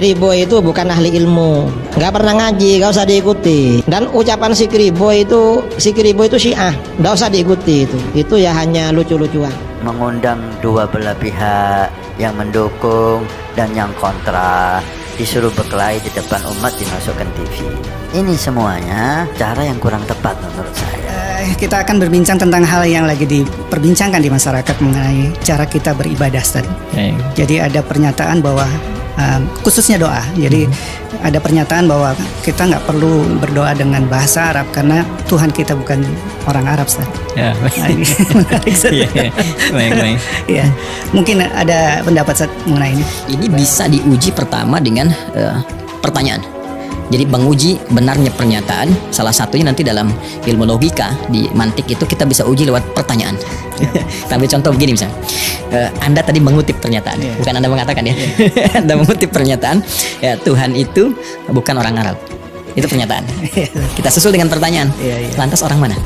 Kriboy itu bukan ahli ilmu, nggak pernah ngaji, nggak usah diikuti. Dan ucapan si Kriboy itu Syiah, nggak usah diikuti itu ya hanya lucu-lucuan. Mengundang dua belah pihak, yang mendukung dan yang kontra, disuruh berkelahi di depan umat, dimasukkan TV. Ini semuanya cara yang kurang tepat menurut saya. Kita akan berbincang tentang hal yang lagi diperbincangkan di masyarakat mengenai cara kita beribadah, Ustaz. Jadi ada pernyataan bahwa khususnya doa. Jadi ada pernyataan bahwa kita nggak perlu berdoa dengan bahasa Arab karena Tuhan kita bukan orang Arab, Ustaz. Ya, Menarik, Ustaz. baik. Ya, mungkin ada pendapat Ustaz mengenai ini. Ini bisa diuji pertama dengan pertanyaan. Jadi menguji benarnya pernyataan, salah satunya nanti dalam ilmu logika di mantik itu kita bisa uji lewat pertanyaan. Kita ambil contoh begini misalnya, Anda tadi mengutip pernyataan, bukan Anda mengatakan ya. Anda mengutip pernyataan, ya Tuhan itu bukan orang Arab. Itu pernyataan. Kita susul dengan pertanyaan, lantas orang mana?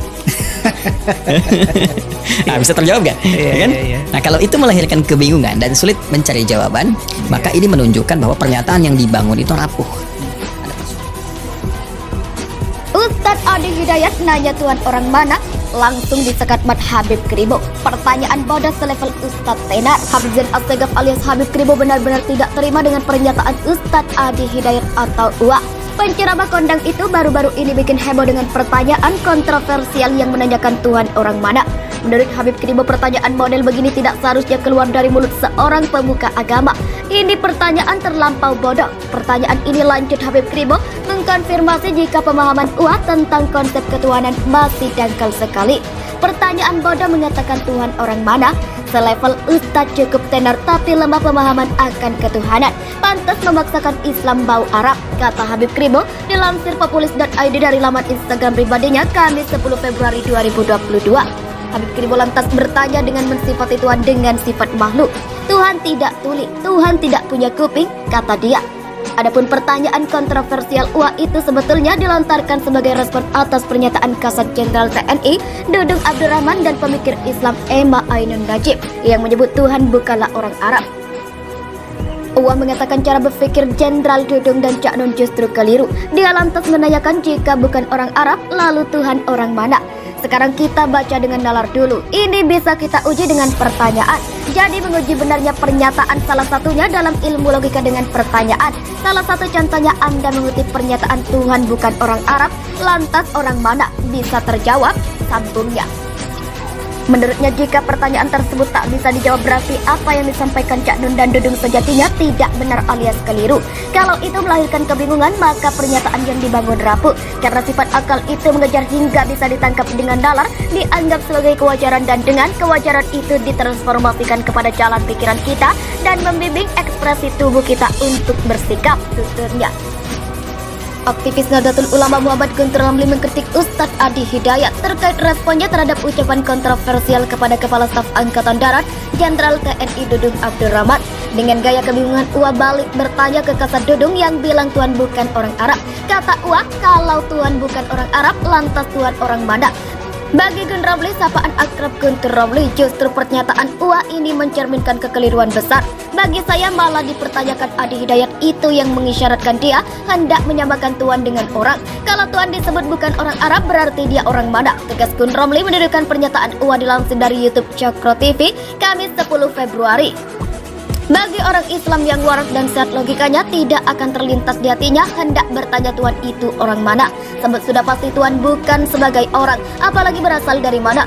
Nah, bisa terjawab gak? Kan? Nah, kalau itu melahirkan kebingungan dan sulit mencari jawaban, maka ini menunjukkan bahwa pernyataan yang dibangun itu rapuh. Ustadz Adi Hidayat nanya Tuhan orang mana? Langsung disekat Mat Habib Kribo. Pertanyaan bodoh selevel Ustadz tenar. Habib Zain Assegaf alias Habib Kribo benar-benar tidak terima dengan pernyataan Ustadz Adi Hidayat atau UA. Penceramah kondang itu baru-baru ini bikin heboh dengan pertanyaan kontroversial yang menanyakan Tuhan orang mana. Menurut Habib Kribo, pertanyaan model begini tidak seharusnya keluar dari mulut seorang pemuka agama. Ini pertanyaan terlampau bodoh. Pertanyaan ini, lanjut Habib Kribo, mengkonfirmasi jika pemahaman UA tentang konsep ketuhanan masih dangkal sekali. Pertanyaan bodoh mengatakan Tuhan orang mana? Selevel Ustadz cukup tenar tapi lemah pemahaman akan ketuhanan. Pantas memaksakan Islam bau Arab, kata Habib Kribo dilansir populis.id dari laman Instagram pribadinya Kamis 10 Februari 2022. Habib Kribo lantas bertanya dengan mensifati Tuhan dengan sifat makhluk. Tuhan tidak tuli, Tuhan tidak punya kuping, kata dia. Adapun pertanyaan kontroversial UA itu sebetulnya dilontarkan sebagai respon atas pernyataan Kasat Jenderal TNI Dudung Abdurrahman dan pemikir Islam Emma Ainun Najib yang menyebut Tuhan bukanlah orang Arab. UA mengatakan cara berpikir Jenderal Dudung dan Cak Nun justru keliru. Dia lantas menanyakan jika bukan orang Arab, lalu Tuhan orang mana? Sekarang kita baca dengan nalar dulu. Ini bisa kita uji dengan pertanyaan. Jadi menguji benarnya pernyataan salah satunya dalam ilmu logika dengan pertanyaan. Salah satu contohnya Anda mengutip pernyataan Tuhan bukan orang Arab, lantas orang mana? Bisa terjawab, sambungnya. Menurutnya jika pertanyaan tersebut tak bisa dijawab berarti apa yang disampaikan Cak Nun dan Dudung sejatinya tidak benar alias keliru. Kalau itu melahirkan kebingungan maka pernyataan yang dibangun rapuh. Karena sifat akal itu mengejar hingga bisa ditangkap dengan nalar, dianggap sebagai kewajaran dan dengan kewajaran itu ditransformasikan kepada jalan pikiran kita dan membimbing ekspresi tubuh kita untuk bersikap, tuturnya. Aktivis Nahdlatul Ulama Muhammad Guntur Ramli mengkritik Ustadz Adi Hidayat terkait responnya terhadap ucapan kontroversial kepada Kepala Staf Angkatan Darat Jenderal TNI Dudung Abdurrahman. Dengan gaya kebingungan, UA balik bertanya ke Kasat Dudung yang bilang Tuhan bukan orang Arab. Kata UA, kalau Tuhan bukan orang Arab, lantas Tuhan orang mana? Bagi Gun Ramli, sapaan akrab Guntur Ramli, justru pernyataan UA ini mencerminkan kekeliruan besar. Bagi saya malah dipertanyakan Adi Hidayat itu yang mengisyaratkan dia hendak menyamakan Tuhan dengan orang. Kalau Tuhan disebut bukan orang Arab berarti dia orang mana? Tegas Gun Ramli mendudukan pernyataan UA dilansir dari YouTube Cokro TV Kamis 10 Februari. Bagi orang Islam yang waras dan sehat logikanya tidak akan terlintas di hatinya hendak bertanya Tuhan itu orang mana. Sebab sudah pasti Tuhan bukan sebagai orang, apalagi berasal dari mana.